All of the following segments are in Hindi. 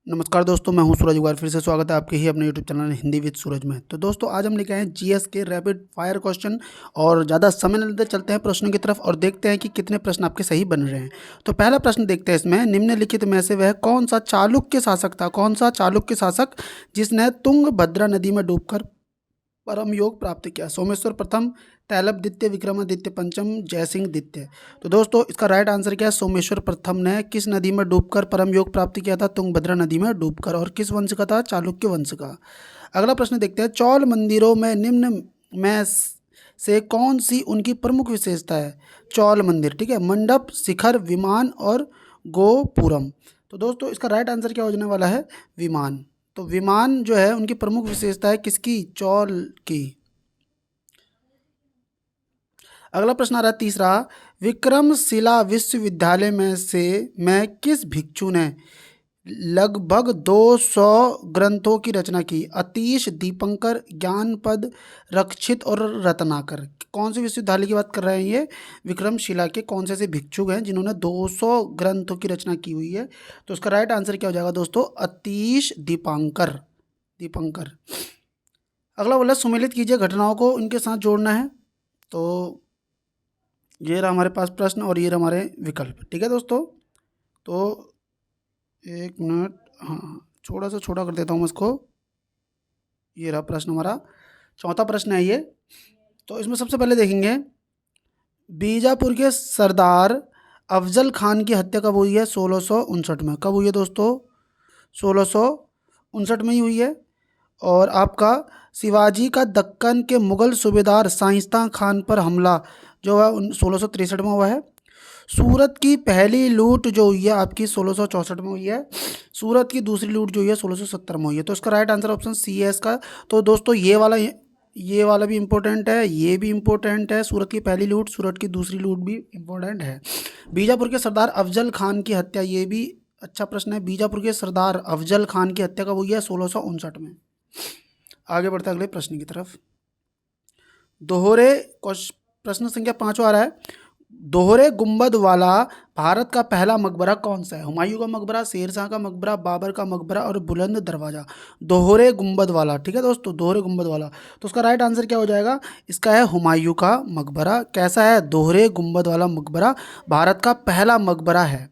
नमस्कार दोस्तों, मैं हूं सूरज। एक बार फिर से स्वागत है आपके ही अपने यूट्यूब चैनल हिंदी विद सूरज में। तो दोस्तों, आज हम लेके आए हैं जीएस के रैपिड फायर क्वेश्चन। और ज़्यादा समय न लेते चलते हैं प्रश्नों की तरफ और देखते हैं कि कितने प्रश्न आपके सही बन रहे हैं। तो पहला प्रश्न देखते हैं इसमें, निम्नलिखित में से वह कौन सा चालुक्य शासक था? कौन सा चालुक्य शासक जिसने तुंगभद्रा नदी में डूबकर परम योग प्राप्त किया? सोमेश्वर प्रथम, तैलभ द्वितीय, विक्रमादित्य पंचम, जयसिंह द्वितीय। तो दोस्तों, इसका राइट आंसर क्या है? सोमेश्वर प्रथम ने किस नदी में डूबकर परम योग प्राप्त किया था? तुंगभद्रा नदी में डूबकर। और किस वंश का था? चालुक्य वंश का। अगला प्रश्न देखते हैं, चौल मंदिरों में निम्न में से कौन सी उनकी प्रमुख विशेषता है? चौल मंदिर, ठीक है, मंडप, शिखर, विमान और गोपुरम। तो दोस्तों, इसका राइट आंसर क्या हो जाने वाला है? विमान। तो विमान जो है उनकी प्रमुख विशेषता है किसकी? चौल की। अगला प्रश्न आ रहा है तीसरा, विक्रमशिला विश्वविद्यालय में से मैं किस भिक्षु ने लगभग 200 ग्रंथों की रचना की? अतीश, दीपंकर, ज्ञानपद, रक्षित और रत्नाकर। कौन से विश्वविद्यालय की बात कर रहे हैं ये? विक्रमशिला के कौन से ऐसे भिक्षुक हैं जिन्होंने 200 ग्रंथों की रचना की हुई है? तो उसका राइट आंसर क्या हो जाएगा दोस्तों? अतीश, दीपंकर। दीपंकर। अगला बोला, सुमेलित कीजिए घटनाओं को इनके साथ जोड़ना है। तो ये रहा हमारे पास प्रश्न और ये रहा हमारे विकल्प, ठीक है दोस्तों। तो एक मिनट, हाँ, थोड़ा सा छोटा कर देता हूँ मैं इसको। ये रहा प्रश्न हमारा, चौथा प्रश्न है ये। तो इसमें सबसे पहले देखेंगे, बीजापुर के सरदार अफजल खान की हत्या कब हुई है? 1659 में। कब हुई है दोस्तों? 1659 में ही हुई है। और आपका शिवाजी का दक्कन के मुगल सूबेदार शाइस्ता खान पर हमला जो है 1663 में हुआ है। सूरत की पहली लूट जो हुई है आपकी 1664 में हुई है। सूरत की दूसरी लूट जो हुई है 1670 में हुई है। तो इसका राइट आंसर ऑप्शन सी है इसका। तो दोस्तों, ये वाला भी इम्पोर्टेंट है, ये भी इम्पोर्टेंट है। सूरत की पहली लूट, सूरत की दूसरी लूट भी इम्पोर्टेंट है। बीजापुर के सरदार अफजल खान की हत्या, ये भी अच्छा प्रश्न है। बीजापुर के सरदार अफजल खान की हत्या कब हुई है? 1659 में। आगे बढ़ते अगले प्रश्न की तरफ। दोहरे प्रश्न संख्या 5 आ रहा है, दोहरे गुंबद वाला भारत का पहला मकबरा कौन सा है? हुमायूं का मकबरा, शेरशाह का मकबरा, बाबर का मकबरा और बुलंद दरवाजा। दोहरे गुंबद वाला, ठीक है दोस्तों, दोहरे गुंबद वाला। तो उसका राइट आंसर क्या हो जाएगा? इसका है हुमायूं का मकबरा। कैसा है? दोहरे गुंबद वाला मकबरा भारत का पहला मकबरा है,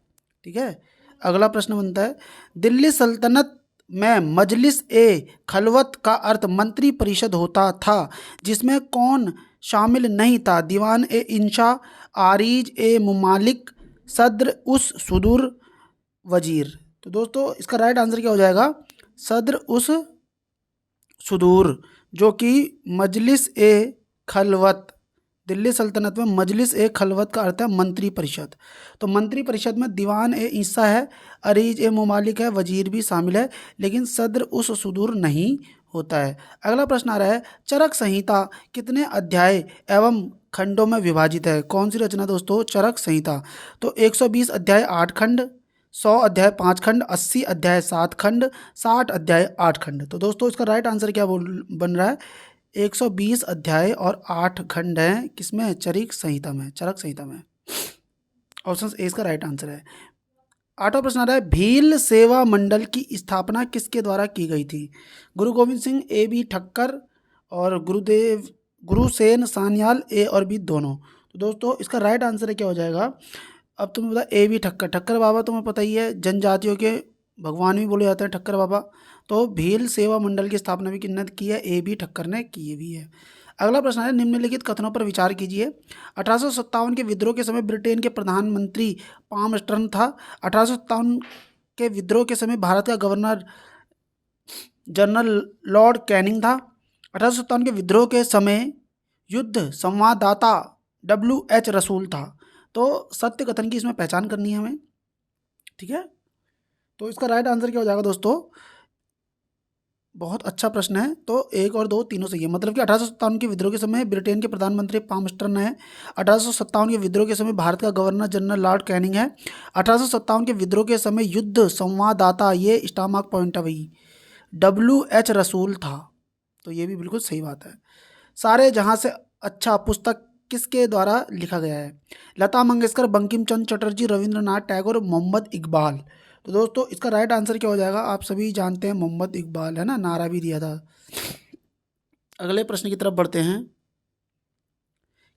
ठीक है। अगला प्रश्न बनता है, दिल्ली सल्तनत में मजलिस ए खलवत का अर्थ मंत्री परिषद होता था, जिसमें कौन शामिल नहीं था? दीवान ए इंशा, आरीज ए मुमालिक, सद्र उस सुदूर, वजीर। तो दोस्तों, इसका राइट आंसर क्या हो जाएगा? सद्र उस सुदूर, जो कि मजलिस ए खलवत, दिल्ली सल्तनत में मजलिस ए खलवत का अर्थ है मंत्री परिषद। तो मंत्री परिषद में दीवान ए ईसा है, अरीज ए मुमालिक है, वजीर भी शामिल है, लेकिन सद्र उस सुदूर नहीं होता है। अगला प्रश्न आ रहा है, चरक संहिता कितने अध्याय एवं खंडों में विभाजित है? कौन सी रचना दोस्तों? चरक संहिता। तो 120 अध्याय 8 खंड, 100 अध्याय 5 खंड, 80 अध्याय 7 खंड, 60 अध्याय 8 खंड। तो दोस्तों, इसका राइट आंसर क्या बन रहा है? 120 अध्याय और 8 खंड हैं किसमें? चरक संहिता में, चरक संहिता में। ऑप्शन ए इसका राइट आंसर है। आठवां प्रश्न आ रहा है, भील सेवा मंडल की स्थापना किसके द्वारा की गई थी? गुरु गोविंद सिंह, ए बी ठक्कर और गुरुसेन सान्याल, ए और बी दोनों। तो दोस्तों, इसका राइट आंसर क्या हो जाएगा? अब तुम्हें पता, ए बी ठक्कर। ठक्कर बाबा तुम्हें पता ही है, जनजातियों के भगवान भी बोले जाते हैं ठक्कर बाबा। तो भील सेवा मंडल की स्थापना भी किसने की है? ए बी ठक्कर ने की हुई है। अगला प्रश्न है, निम्नलिखित कथनों पर विचार कीजिए। 1857 के विद्रोह के समय ब्रिटेन के प्रधानमंत्री पामस्टर्न था। 1857 के विद्रोह के समय भारत का गवर्नर जनरल लॉर्ड कैनिंग था। 1857 के विद्रोह के समय युद्ध संवाददाता WH रसूल था। तो सत्य कथन की इसमें पहचान करनी है हमें, ठीक है। तो इसका राइट आंसर क्या हो जाएगा दोस्तों? बहुत अच्छा प्रश्न है। तो 1 और 2 तीनों सही है। मतलब कि 1857 के विद्रोह के समय ब्रिटेन के प्रधानमंत्री पामस्टर्न है। 1857 के विद्रोह के समय भारत का गवर्नर जनरल लॉर्ड कैनिंग है। 1857 के विद्रोह के समय युद्ध संवाददाता, ये स्टॉमार्क पॉइंट है भाई, WH रसूल था। तो ये भी बिल्कुल सही बात है। सारे जहाँ से अच्छा पुस्तक किसके द्वारा लिखा गया है? लता मंगेशकर, बंकिम चंद्र चटर्जी, रविंद्रनाथ टैगोर, मोहम्मद इकबाल। तो दोस्तों इसका राइट आंसर क्या हो जाएगा, आप सभी जानते हैं मोहम्मद इकबाल, है ना, नारा भी दिया था। अगले प्रश्न की तरफ बढ़ते हैं।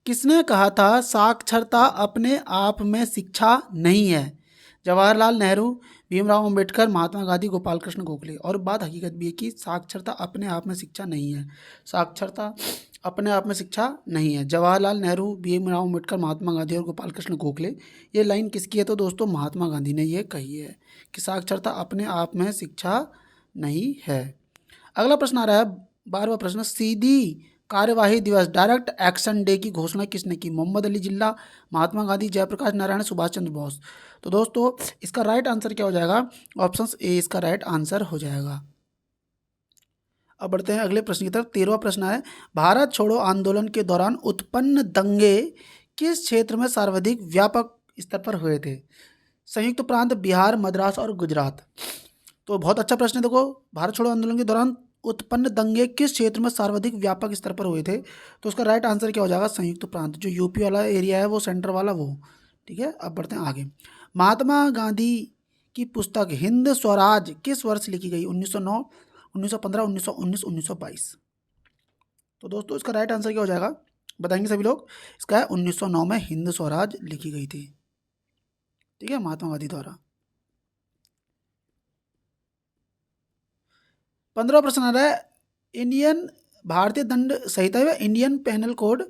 किसने कहा था साक्षरता अपने आप में शिक्षा नहीं है? जवाहरलाल नेहरू, भीमराव अंबेडकर, महात्मा गांधी, गोपाल कृष्ण गोखले। और बात हकीकत भी है कि साक्षरता अपने आप में शिक्षा नहीं है। साक्षरता अपने आप में शिक्षा नहीं है। जवाहरलाल नेहरू, भीमराव अंबेडकर, महात्मा गांधी और गोपाल कृष्ण गोखले। ये लाइन किसकी है? तो दोस्तों महात्मा गांधी ने ये कही है कि साक्षरता अपने आप में शिक्षा नहीं है। अगला प्रश्न आ रहा है 12वां प्रश्न, सीधी कार्यवाही दिवस डायरेक्ट एक्शन डे की घोषणा किसने की? मोहम्मद अली जिन्ना, महात्मा गांधी, जयप्रकाश नारायण, सुभाष चंद्र बोस। तो दोस्तों इसका राइट आंसर क्या हो जाएगा? ऑप्शन ए इसका राइट आंसर हो जाएगा। अब बढ़ते हैं अगले प्रश्न की तरफ। 13वां प्रश्न है, भारत छोड़ो आंदोलन के दौरान उत्पन्न दंगे किस क्षेत्र में सर्वाधिक व्यापक स्तर पर हुए थे? संयुक्त प्रांत, बिहार, मद्रास और गुजरात। तो बहुत अच्छा प्रश्न है। देखो, भारत छोड़ो आंदोलन के दौरान उत्पन्न दंगे किस क्षेत्र में सर्वाधिक व्यापक स्तर पर हुए थे? तो उसका राइट आंसर क्या हो जाएगा? संयुक्त प्रांत, जो यूपी वाला एरिया है वो सेंटर वाला वो। ठीक है, अब बढ़ते हैं आगे। महात्मा गांधी की पुस्तक हिंद स्वराज किस वर्ष लिखी गई? 1909, 1915, 1919, 1922। तो दोस्तों इसका राइट आंसर क्या हो जाएगा, बताएंगे सभी लोग? इसका है 1909 में हिंद स्वराज लिखी गई थी। ठीक है, महात्मा गांधी द्वारा। 15वां प्रश्न आ रहा है, इंडियन भारतीय दंड संहिता या इंडियन पेनल कोड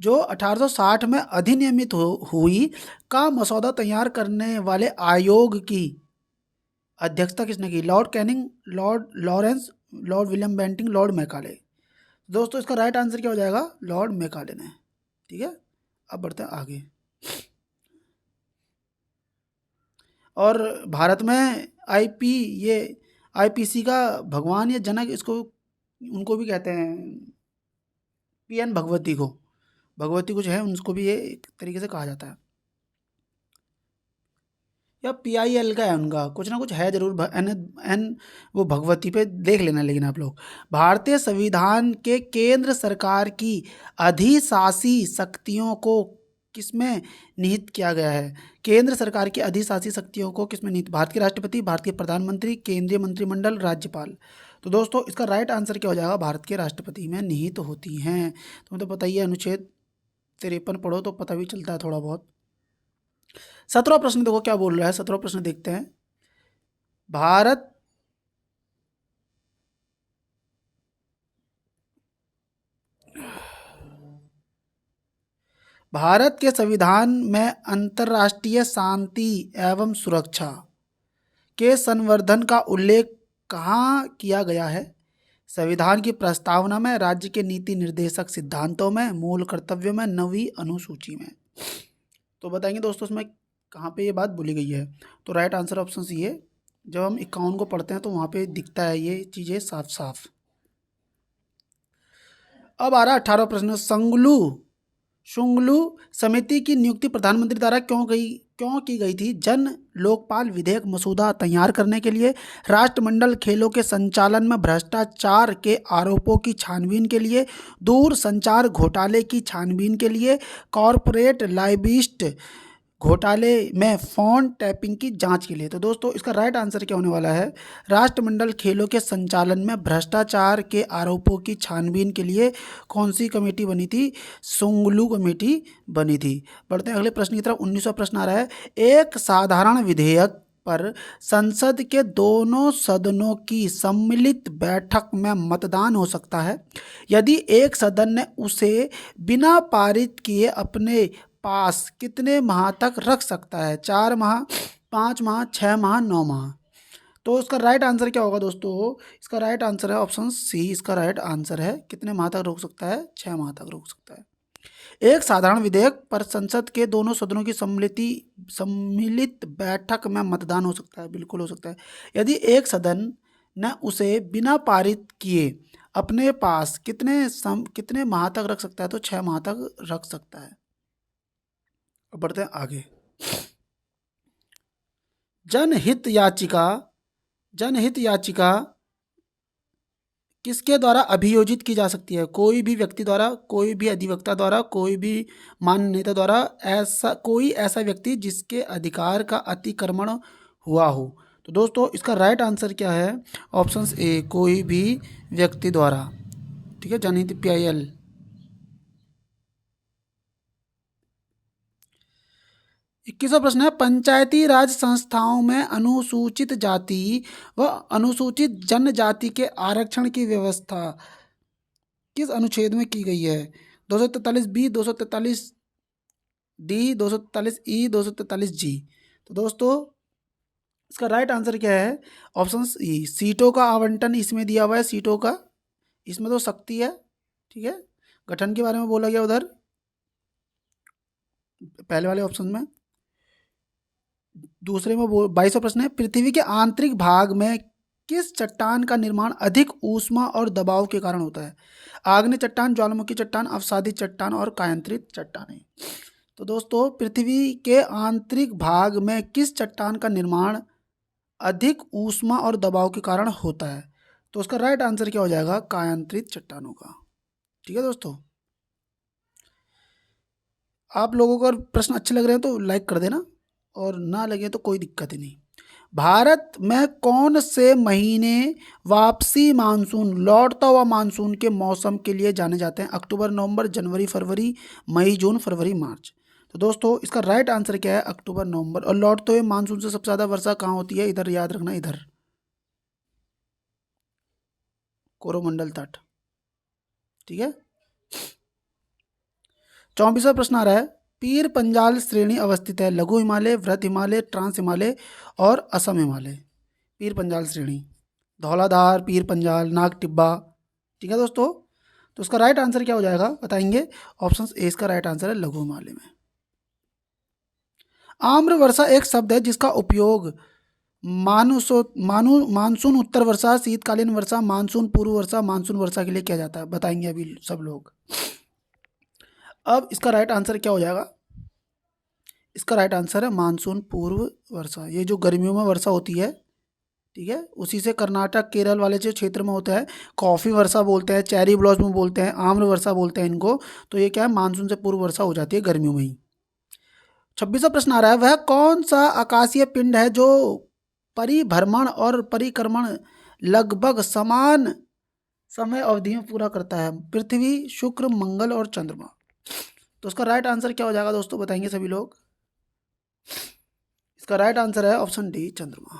जो 1860 में अधिनियमित हुई का मसौदा तैयार करने वाले आयोग की अध्यक्षता किसने की? Lord Canning, Lord Lawrence, Lord William Bentinck, Lord Macaulay. दोस्तों इसका राइट आंसर क्या हो जाएगा? लॉर्ड मैकाले ने। ठीक है, अब बढ़ते हैं आगे। और भारत में ये आईपीसी का भगवान या जनक, इसको उनको भी कहते हैं, पीएन भगवती को, भगवती कुछ है उनको भी ये एक तरीके से कहा जाता है, या पीआईएल का है उनका, कुछ ना कुछ है जरूर, एन एन वो भगवती पे देख लेना। लेकिन आप लोग, भारतीय संविधान के केंद्र सरकार की अधिशासी शक्तियों को किसमें निहित किया गया है? केंद्र सरकार की अधिशासी शक्तियों को किसमें निहित? भारत के राष्ट्रपति, भारतीय प्रधानमंत्री, केंद्रीय मंत्रिमंडल, राज्यपाल। तो दोस्तों इसका राइट आंसर क्या हो जाएगा? भारत के राष्ट्रपति में निहित होती हैं। तुम्हें तो पता ही है, अनुच्छेद 53 पढ़ो तो पता भी चलता है थोड़ा बहुत। 17वां प्रश्न देखो क्या बोल रहा है। 17वां प्रश्न देखते हैं। भारत भारत के संविधान में अंतर्राष्ट्रीय शांति एवं सुरक्षा के संवर्धन का उल्लेख कहाँ किया गया है? संविधान की प्रस्तावना में, राज्य के नीति निर्देशक सिद्धांतों में, मूल कर्तव्यों में, नवी अनुसूची में। तो बताएंगे दोस्तों इसमें कहाँ पे ये बात बोली गई है? तो राइट आंसर ऑप्शन सी है। जब हम 51 को पढ़ते हैं तो वहाँ पे दिखता है ये चीज़ें साफ साफ। अब आ रहा 18वां प्रश्न, शुंगलू समिति की नियुक्ति प्रधानमंत्री द्वारा क्यों की गई थी? जन लोकपाल विधेयक मसौदा तैयार करने के लिए, राष्ट्रमंडल खेलों के संचालन में भ्रष्टाचार के आरोपों की छानबीन के लिए, दूर संचार घोटाले की छानबीन के लिए, कॉरपोरेट लाइबिस्ट घोटाले में फोन टैपिंग की जांच के लिए। तो दोस्तों इसका राइट आंसर क्या होने वाला है? राष्ट्रमंडल खेलों के संचालन में भ्रष्टाचार के आरोपों की छानबीन के लिए कौन सी कमेटी बनी थी? शुंगलू कमेटी बनी थी। बढ़ते हैं अगले प्रश्न की तरफ। 19वां प्रश्न आ रहा है, एक साधारण विधेयक पर संसद के दोनों सदनों की सम्मिलित बैठक में मतदान हो सकता है यदि एक सदन ने उसे बिना पारित किए अपने पास कितने माह तक रख सकता है? 4 माह, 5 माह, 6 माह, 9 माह। तो इसका राइट आंसर क्या होगा दोस्तों? इसका राइट आंसर है ऑप्शन सी। इसका राइट आंसर है कितने माह तक रोक सकता है? 6 माह तक रोक सकता है। एक साधारण विधेयक पर संसद के दोनों सदनों की सम्मिलित बैठक में मतदान हो सकता है, बिल्कुल हो सकता है, यदि एक सदन ने उसे बिना पारित किए अपने पास कितने माह तक रख सकता है? तो 6 माह तक रख सकता है। अब बढ़ते हैं आगे। जनहित याचिका किसके द्वारा अभियोजित की जा सकती है? कोई भी व्यक्ति द्वारा, कोई भी अधिवक्ता द्वारा, कोई भी मान्य नेता द्वारा, कोई ऐसा व्यक्ति जिसके अधिकार का अतिक्रमण हुआ हो। तो दोस्तों इसका राइट आंसर क्या है? ऑप्शन ए, कोई भी व्यक्ति द्वारा। ठीक है, जनित PIL। 21वां प्रश्न है, पंचायती राज संस्थाओं में अनुसूचित जाति व अनुसूचित जनजाति के आरक्षण की व्यवस्था किस अनुच्छेद में की गई है? 243B, 243D, 243E, 243G। तो दोस्तों इसका राइट आंसर क्या है? ऑप्शन ई, सीटों का आवंटन इसमें दिया हुआ है। सीटों का इसमें तो शक्ति है, ठीक है, गठन के बारे में बोला गया उधर पहले वाले ऑप्शन में। दूसरे में 22वां प्रश्न है, पृथ्वी के आंतरिक भाग में किस चट्टान का निर्माण अधिक ऊष्मा और दबाव के कारण होता है? आग्नेय चट्टान, ज्वालामुखी चट्टान, अवसादी चट्टान और कायांतरित चट्टानें। तो दोस्तों पृथ्वी के आंतरिक भाग में किस चट्टान का निर्माण अधिक ऊष्मा और दबाव के कारण होता है? तो उसका राइट आंसर क्या हो जाएगा? कायांतरित चट्टानों का। ठीक है दोस्तों, आप लोगों को अगर प्रश्न अच्छे लग रहे हैं तो लाइक कर देना, और ना लगे तो कोई दिक्कत ही नहीं। भारत में कौन से महीने वापसी मानसून, लौटता हुआ मानसून के मौसम के लिए जाने जाते हैं? अक्टूबर, नवंबर, जनवरी, फरवरी, मई, जून, फरवरी, मार्च। तो दोस्तों इसका राइट आंसर क्या है? अक्टूबर, नवंबर। और लौटते हुए मानसून से सबसे ज़्यादा वर्षा कहाँ होती है? इधर याद रखना, इधर कोरोमंडल तट। ठीक है, 24वां प्रश्न आ रहा है, पीर पंजाल श्रेणी अवस्थित है? लघु हिमालय, वृहद हिमालय, ट्रांस हिमालय और असम हिमालय। पीर पंजाल श्रेणी, धौलाधार, पीर पंजाल, नाग टिब्बा। ठीक है दोस्तों, तो उसका राइट आंसर क्या हो जाएगा बताएंगे? ऑप्शन ए इसका राइट आंसर है, लघु हिमालय में। आम्र वर्षा एक शब्द है जिसका उपयोग मानसून उत्तर वर्षा, शीतकालीन वर्षा, मानसून पूर्व वर्षा, मानसून वर्षा के लिए किया जाता है। बताएंगे अभी सब लोग। अब इसका राइट आंसर क्या हो जाएगा? इसका राइट आंसर है मानसून पूर्व वर्षा। ये जो गर्मियों में वर्षा होती है, ठीक है, उसी से कर्नाटक, केरल वाले जो क्षेत्र में होता है, कॉफ़ी वर्षा बोलते हैं, चेरी ब्लॉसम बोलते हैं, आम्र वर्षा बोलते हैं इनको। तो ये क्या है? मानसून से पूर्व वर्षा हो जाती है गर्मियों में ही। 26वां प्रश्न आ रहा है, वह कौन सा आकाशीय पिंड है जो परिभ्रमण और परिक्रमण लगभग समान समय अवधि में पूरा करता है? पृथ्वी, शुक्र, मंगल और चंद्रमा। तो उसका राइट आंसर क्या हो जाएगा दोस्तों? बताएंगे सभी लोग। इसका राइट आंसर है ऑप्शन डी, चंद्रमा।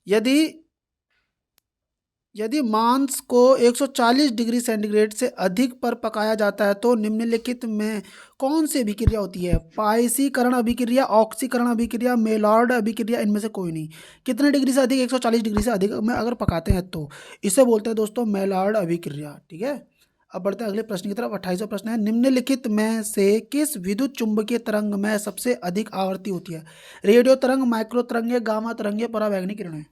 यदि यदि मांस को 140 डिग्री सेंटीग्रेड से अधिक पर पकाया जाता है तो निम्नलिखित में कौन सी अभिक्रिया होती है? पाइसीकरण अभिक्रिया, ऑक्सीकरण अभिक्रिया, मेलॉर्ड अभिक्रिया, इनमें से कोई नहीं। कितने डिग्री से अधिक? 140 डिग्री से अधिक में अगर पकाते हैं तो इसे बोलते हैं दोस्तों मेलॉर्ड अभिक्रिया। ठीक है, अब बढ़ते हैं अगले प्रश्न की तरफ। 28वां प्रश्न है, निम्नलिखित में से किस विद्युत चुंबकीय तरंग में सबसे अधिक आवृत्ति होती है? रेडियो तरंग, माइक्रो तरंग, गामा तरंग, परावैंगनिक किरणें।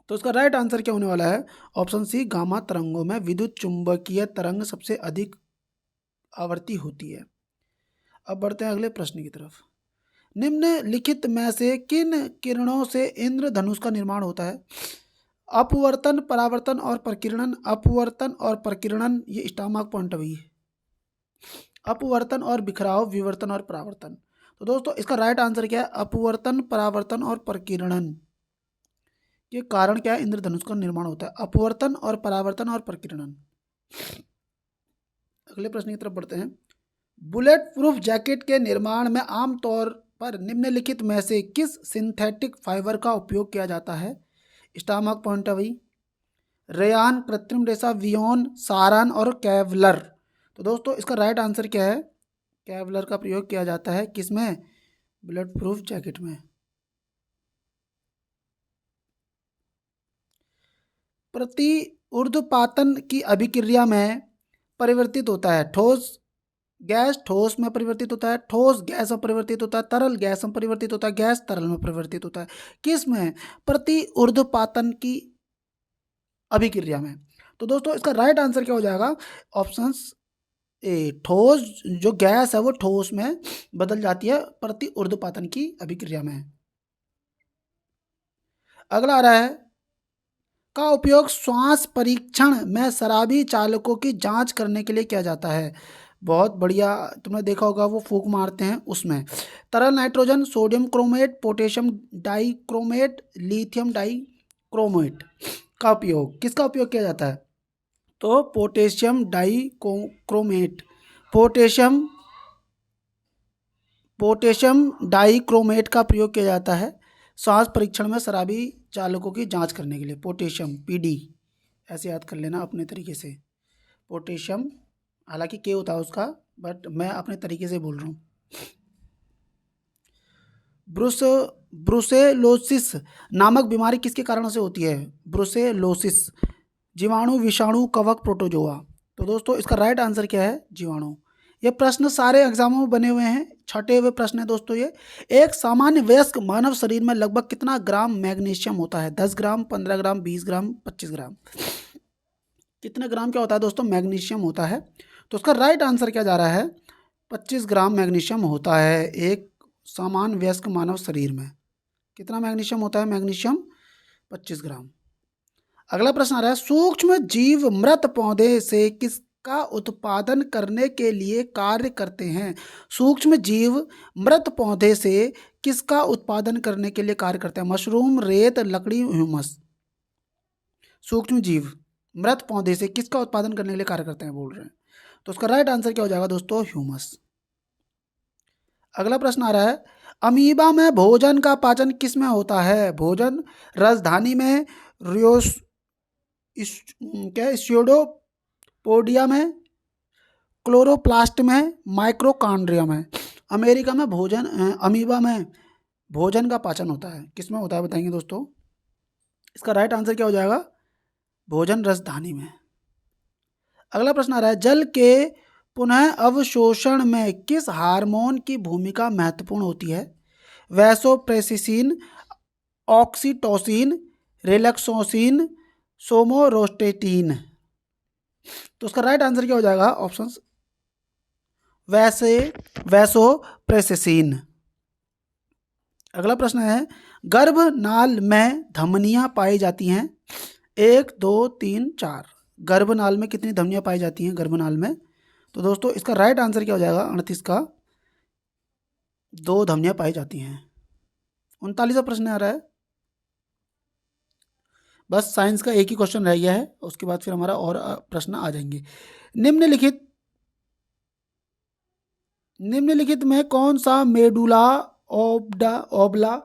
तो उसका राइट आंसर क्या होने वाला है? ऑप्शन सी, गामा तरंगों में विद्युत चुंबकीय तरंग सबसे अधिक आवृत्ति होती है। अब बढ़ते हैं अगले प्रश्न की तरफ। निम्नलिखित में से किन किरणों से इंद्रधनुष का निर्माण होता है? अपवर्तन, परावर्तन और प्रकीर्णन। अपवर्तन और प्रकीर्णन ये स्टार्मार्क पॉइंट है। अपवर्तन और बिखराव, विवर्तन और परावर्तन। तो दोस्तों इसका राइट आंसर क्या है? अपवर्तन, परावर्तन और प्रकीर्णन के कारण क्या है? इंद्रधनुष का निर्माण होता है। अपवर्तन और परावर्तन और प्रकीर्णन। अगले प्रश्न की तरफ बढ़ते हैं। बुलेट प्रूफ जैकेट के निर्माण में आमतौर पर निम्नलिखित में से किस सिंथेटिक फाइबर का उपयोग किया जाता है? स्टार्मार्क पॉइंट है वही, रेयान, कृत्रिम रेशा, वियोन, सारान और कैवलर। तो दोस्तों इसका राइट आंसर क्या है? कैवलर का प्रयोग किया जाता है किसमें? बुलेट प्रूफ जैकेट में। प्रति ऊर्ध्वपातन की अभिक्रिया में परिवर्तित होता है ठोस गैस, ठोस में परिवर्तित होता है, ठोस गैस में परिवर्तित होता है, तरल गैस में परिवर्तित होता है, गैस तरल में परिवर्तित होता है। किस में? प्रति ऊर्ध्वपातन की अभिक्रिया में। तो दोस्तों इसका राइट आंसर क्या हो जाएगा? ऑप्शंस ए, ठोस जो गैस है वो ठोस में बदल जाती है प्रति ऊर्ध्वपातन की अभिक्रिया में। अगला आ रहा है, का उपयोग श्वास परीक्षण में शराबी चालकों की जांच करने के लिए किया जाता है? बहुत बढ़िया, तुमने देखा होगा वो फूंक मारते हैं उसमें। तरल nitrogen, sodium chromate, potassium dichromate, lithium dichromate का उपयोग, किसका उपयोग किया जाता है? तो potassium dichromate, potassium potassium dichromate का प्रयोग किया जाता है श्वास परीक्षण में शराबी चालकों की जांच करने के लिए। पोटेशियम पीडी ऐसे याद कर लेना अपने तरीके से। पोटेशियम, हालांकि के होता है उसका, बट मैं अपने तरीके से बोल रहा हूँ। ब्रुसेलोसिस नामक बीमारी किसके कारण से होती है? ब्रुसेलोसिस, जीवाणु, विषाणु, कवक, प्रोटोजोआ। तो दोस्तों इसका राइट आंसर क्या है? जीवाणु। ये प्रश्न सारे एग्जामों में बने हुए हैं, छटे हुए प्रश्न है दोस्तों ये। एक सामान्य वयस्क मानव शरीर में लगभग कितना ग्राम मैग्नीशियम होता है? 10 ग्राम, 15 ग्राम, 20 ग्राम, 25 ग्राम। कितने ग्राम क्या होता है दोस्तों? मैग्नीशियम होता है। तो उसका राइट आंसर क्या जा रहा है? 25 ग्राम मैग्नीशियम होता है एक सामान्य वयस्क मानव शरीर में। कितना मैग्नीशियम होता है? मैग्नीशियम 25 ग्राम। अगला प्रश्न आ रहा है, सूक्ष्म जीव मृत पौधे से किसका उत्पादन करने के लिए कार्य करते हैं? सूक्ष्म जीव मृत पौधे से किसका उत्पादन करने के लिए कार्य करते हैं? मशरूम, रेत, लकड़ी, ह्यूमस। सूक्ष्म जीव मृत पौधे से किसका उत्पादन करने के लिए कार्य करते हैं बोल रहे हैं। तो उसका राइट आंसर क्या हो जाएगा दोस्तों? ह्यूमस। अगला प्रश्न आ रहा है, अमीबा में भोजन का पाचन किस में होता है? भोजन राजधानी में, रियोस क्या स्यूडोपोडिया में, क्लोरोप्लास्ट में, माइक्रोकांड्रिया में। अमेरिका में भोजन अमीबा में भोजन का पाचन होता है, किस में होता है बताएंगे दोस्तों? इसका राइट आंसर क्या हो जाएगा? भोजन राजधानी में। अगला प्रश्न आ रहा है, जल के पुनः अवशोषण में किस हार्मोन की भूमिका महत्वपूर्ण होती है? Vasopressin, oxytocin, relaxin, somatostatin. तो उसका राइट आंसर क्या हो जाएगा? Option vasopressin. अगला प्रश्न है, गर्भनाल में धमनियां पाई जाती हैं? 1, 2, 3, 4। गर्भनाल में कितनी धमनियां पाई जाती हैं गर्भनाल में? तो दोस्तों इसका राइट आंसर क्या हो जाएगा? 38 का 2 धमनियां पाई जाती हैं। 39वां प्रश्न आ रहा है, बस साइंस का एक ही क्वेश्चन रह गया है, उसके बाद फिर हमारा और प्रश्न आ जाएंगे। निम्नलिखित में कौन सा मेडुला ओबला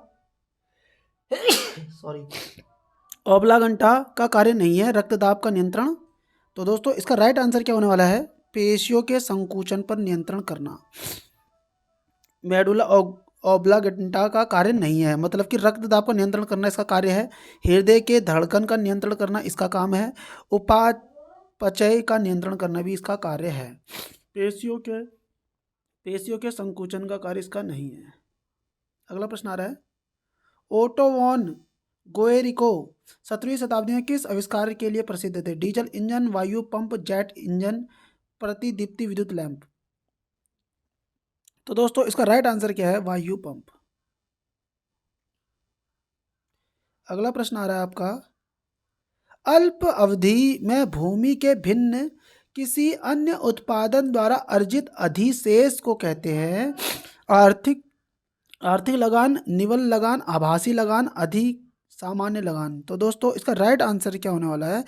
सॉरी ओब्लांगटा का कार्य नहीं है? रक्तदाब का नियंत्रण। तो दोस्तों इसका राइट आंसर क्या होने वाला है? पेशियों के संकुचन पर नियंत्रण करना। मेडुला ओब्लांगटा का कार्य नहीं है, मतलब कि रक्तदाब का नियंत्रण करना इसका कार्य है। हृदय के धड़कन का नियंत्रण करना इसका काम है। उपापचय का नियंत्रण करना भी इसका कार्य है। पेशियों के संकुचन का कार्य इसका नहीं है। अगला प्रश्न आ रहा है, ओटो वॉन गोएरिको 17वीं शताब्दी में किस आविष्कार के लिए प्रसिद्ध थे? डीजल इंजन, वायु पंप, जेट इंजन, प्रतिदीप्ति विद्युत लैंप। तो दोस्तों इसका राइट आंसर क्या है? वायु पंप। अगला प्रश्न आ रहा है आपका, अल्प अवधि में भूमि के भिन्न किसी अन्य उत्पादन द्वारा अर्जित अधिशेष को कहते हैं? आर्थिक लगान, निवल लगान, आभासी लगान, अधिक सामान्य लगान। तो दोस्तों इसका राइट आंसर क्या होने वाला है?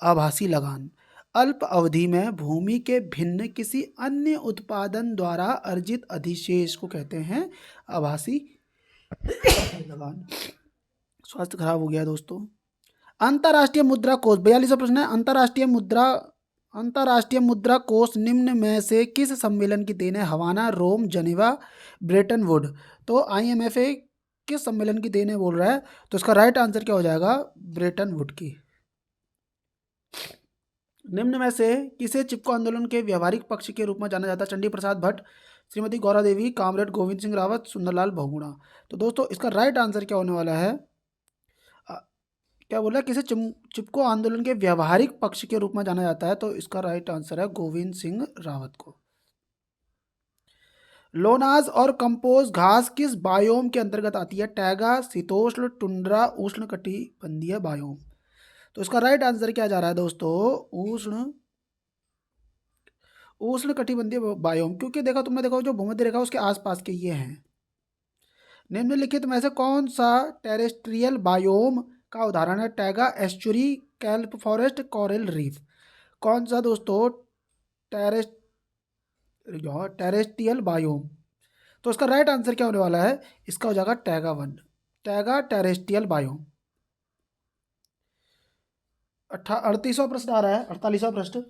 आभासी लगान। अल्प अवधि में भूमि के भिन्न किसी अन्य उत्पादन द्वारा अर्जित अधिशेष को कहते हैं आभासी लगान। स्वास्थ्य खराब हो गया दोस्तों। अंतर्राष्ट्रीय मुद्रा कोष 42वां प्रश्न है, अंतर्राष्ट्रीय मुद्रा कोष निम्न में से किस सम्मेलन की देन है? हवाना, रोम, जेनेवा, ब्रेटन वुड। तो IMF किस सम्मेलन की देन है बोल रहा है? तो इसका राइट आंसर क्या हो जाएगा? ब्रेटन वुड की। निम्न में से किसे चिपको आंदोलन के व्यवहारिक पक्ष के रूप में जाना जाता है? चंडी प्रसाद भट्ट, श्रीमती गौरा देवी, कामरेड गोविंद सिंह रावत, सुंदरलाल बहुगुणा। तो दोस्तों इसका राइट आंसर क्या होने वाला है? क्या बोला? किसे चिपको आंदोलन के व्यवहारिक पक्ष के रूप में जाना जाता है? तो इसका राइट आंसर है गोविंद सिंह रावत को। लोनाज और कंपोज घास किस बायोम के अंतर्गत आती है? टैगा, शीतोष्ण, टुंड्रा, उष्णकटिबंधीय बायोम। तो इसका राइट आंसर क्या जा रहा है दोस्तों? उष्ण कटिबंधीय बायोम, क्योंकि देखा तुमने, देखो जो भूमध्य रेखा उसके आसपास के ये हैं। निम्नलिखित में से कौन सा टेरेस्ट्रियल बायोम का उदाहरण है? Taiga, estuary, kelp forest, coral reef. कौन सा दोस्तों टेरेस टेरेस्ट्रियल बायोम? तो इसका राइट आंसर क्या होने वाला है? इसका हो जाएगा टैगा वन, टैगा टेरेस्ट्रियल बायोम। 38वां प्रश्न आ रहा है, 48वां प्रश्न।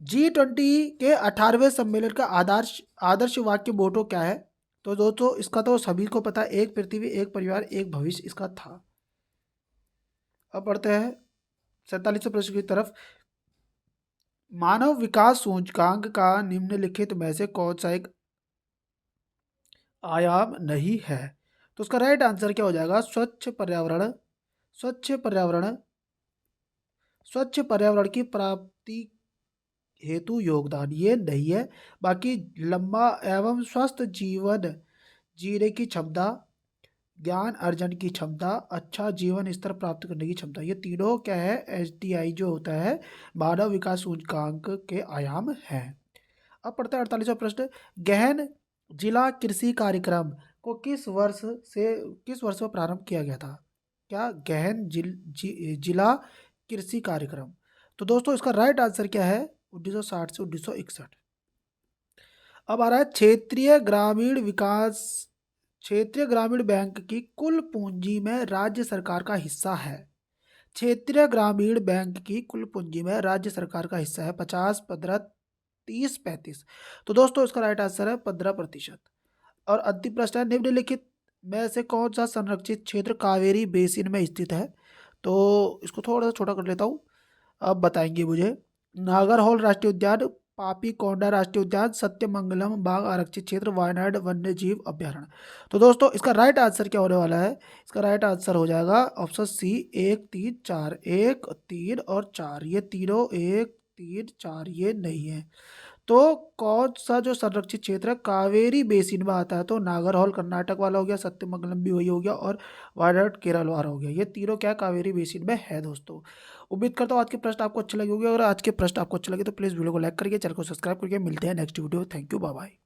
G20 के 18वें सम्मेलन का आदर्श आदर्श वाक्य मोटो क्या है? तो दोस्तों इसका तो सभी को पता है, एक पृथ्वी एक परिवार एक भविष्य इसका था। अब बढ़ते हैं 47वें प्रश्न की तरफ। मानव विकास सूचकांक का निम्नलिखित में से कौन सा एक आयाम नहीं है? तो उसका राइट आंसर क्या हो जाएगा? स्वच्छ पर्यावरण, स्वच्छ पर्यावरण, स्वच्छ पर्यावरण की प्राप्ति हेतु योगदान, ये नहीं है। बाकी लंबा एवं स्वस्थ जीवन जीने की क्षमता, ज्ञान अर्जन की क्षमता, अच्छा जीवन स्तर प्राप्त करने की क्षमता, ये तीनों क्या है? एसडीआई जो होता है मानव विकास सूचकांक के आयाम हैं। अब पढ़ते हैं 48वां प्रश्न। गहन जिला कृषि कार्यक्रम को किस वर्ष में प्रारंभ किया गया था? क्या गहन जिला कृषि कार्यक्रम? तो दोस्तों इसका राइट आंसर क्या है? 1960 से 1961। अब आ रहा है क्षेत्रीय ग्रामीण बैंक की कुल पूंजी में राज्य सरकार का हिस्सा है। क्षेत्रीय ग्रामीण बैंक की कुल पूंजी में राज्य सरकार का हिस्सा है 50, 15, 30, 35। तो दोस्तों इसका राइट आंसर है 15%। और अंतिम प्रश्न है, निम्नलिखित में से कौन सा संरक्षित क्षेत्र कावेरी बेसिन में स्थित है? तो इसको थोड़ा सा छोटा कर लेता हूँ, अब बताएंगे मुझे। नागरहोल राष्ट्रीय उद्यान, पापी कोंडा राष्ट्रीय उद्यान, सत्यमंगलम बाघ आरक्षित क्षेत्र, वायनाड वन्य जीव अभ्यारण्य। तो दोस्तों इसका राइट आंसर क्या होने वाला है? इसका राइट आंसर हो जाएगा ऑप्शन सी, 1, 3, 4। 1, 3 और 4, ये तीनों 1, 3, 4 ये नहीं है। तो कौन सा जो संरक्षित क्षेत्र है कावेरी बेसिन में आता है? तो नागरहोल कर्नाटक वाला हो गया, सत्यमंगलम भी वही हो गया, और वायनाड केरल वाला हो गया। ये तीनों क्या कावेरी बेसिन में है दोस्तों। उम्मीद करता हूँ आज के प्रश्न आपको अच्छे लगे होंगे। अगर आज के प्रश्न आपको अच्छे लगे तो प्लीज़ वीडियो को लाइक करिए, चैनल को सब्सक्राइब करिए। मिलते हैं next video. Thank you, bye bye.